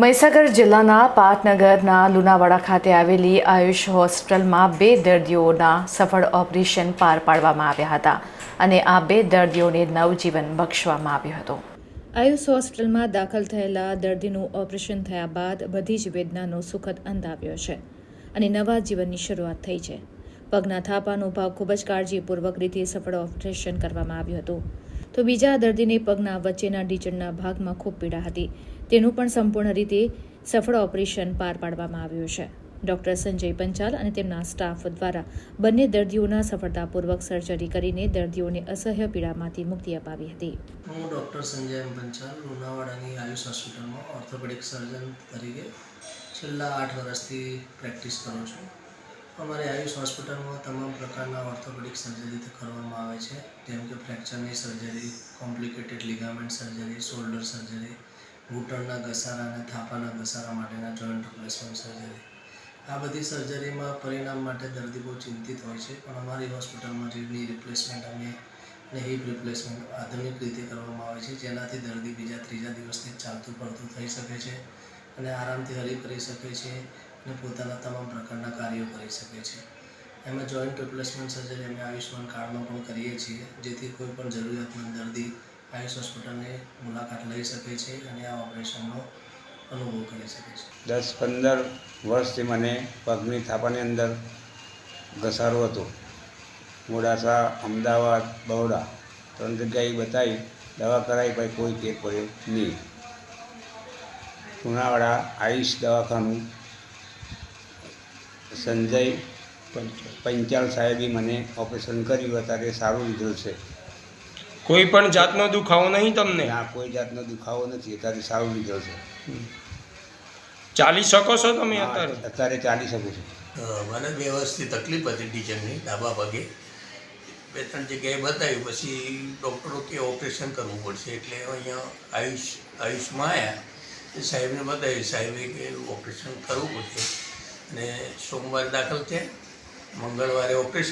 મહીસાગર જિલ્લાના પાટનગરના લુણાવાડા ખાતે આવેલી આયુષ હોસ્પિટલમાં 2 દર્દીઓના સફળ ઓપરેશન પાર પાડવામાં આવ્યા હતા અને આ 2 દર્દીઓને નવજીવન બક્ષવામાં આવ્યું હતું। આયુષ હોસ્પિટલમાં દાખલ થયેલા દર્દીનું ઓપરેશન થયા બાદ બધી જ વેદનાનો સુખદ અંત આવ્યો છે અને નવા જીવનની શરૂઆત થઈ છે। પગના થાપાનો ભાગ ખૂબ જ કાળજીપૂર્વક રીતે સફળ ઓપરેશન કરવામાં આવ્યું હતું, તો બીજા દર્દીને પગના વચ્ચેના ઢીચણના ભાગમાં ખૂબ પીડા હતી, તેનું પણ સંપૂર્ણ રીતે સફળ ઓપરેશન પાર પાડવામાં આવ્યું છે। ડોક્ટર સંજય પંચાલ અને તેમના સ્ટાફ દ્વારા બંને દર્દીઓના સફળતાપૂર્વક સર્જરી કરીને દર્દીઓને અસહ્ય પીડામાંથી મુક્તિ અપાવી હતી। હું ડૉક્ટર સંજય પંચાલ લુણાવાડાની આયુષ હોસ્પિટલમાં ઓર્થોપેડિક સર્જન તરીકે છેલ્લા 8 વર્ષથી પ્રેક્ટિસ કરું છું। અમારી આયુષ હોસ્પિટલમાં તમામ પ્રકારના ઓર્થોપેડિક સર્જરી કરવામાં આવે છે, જેમ કે ફ્રેક્ચરની surgery, complicated ligament surgery, shoulder surgery, ઘૂંટણના ઘસારા અને થાપાના ઘસારા માટેના જોઈન્ટ રિપ્લેસમેન્ટ સર્જરી। આ બધી સર્જરીમાં પરિણામ માટે દર્દી બહુ ચિંતિત હોય છે, પણ અમારી હોસ્પિટલમાં રી રિપ્લેસમેન્ટ અને હિપ રિપ્લેસમેન્ટ આધુનિક રીતે કરવામાં આવે છે, જેનાથી દર્દી બીજા ત્રીજા દિવસથી ચાલતું પડતું થઈ શકે છે અને આરામથી હરી કરી શકે છે અને પોતાના તમામ પ્રકારના કાર્યો કરી શકે છે। એમાં જોઈન્ટ રિપ્લેસમેન્ટ સર્જરી અમે આયુષ્યમાન કાર્ડમાં પણ કરીએ છીએ, જેથી કોઈ પણ જરૂરિયાતમંદ દર્દી આયુષ હોસ્પિટલની મુલાકાત લઈ શકે છે અને આ ઓપરેશનનો અનુભવ કરી શકે છે। 10-15 વર્ષથી મને પગની થાપાની અંદર ઘસારો હતો। મોડાસા, અમદાવાદ, બરોડા 3 જગ્યાએ બતાવી, દવા કરાવી, ભાઈ કોઈ ફેર પડ્યો નહીં। લુણાવાડા આયુષ દવાખાનું સંજય પંચાલ સાહેબે મને ઓપરેશન કર્યું, અત્યારે સારું રિઝલ્ટ છે। કોઈ પણ જાતનો દુખાવો નહીં તમને? ના, કોઈ જાતનો દુખાવો નથી, અત્યારે સારું રિઝલ્ટ છે। ચાલી શકો છો તમે અત્યારે? અત્યારે ચાલી શકું છું। મને 2 વર્ષથી તકલીફ હતી ટીચરની ડાબા પગે, 2-3 જગ્યાએ બતાવ્યું, પછી ડૉક્ટરો કે ઓપરેશન કરવું પડશે, એટલે અહીંયા આયુષમાં આવ્યા, સાહેબને બતાવ્યું, સાહેબે કે ઓપરેશન કરવું પડશે અને સોમવારે દાખલ થયા, મંગળવારે ઓપરેશન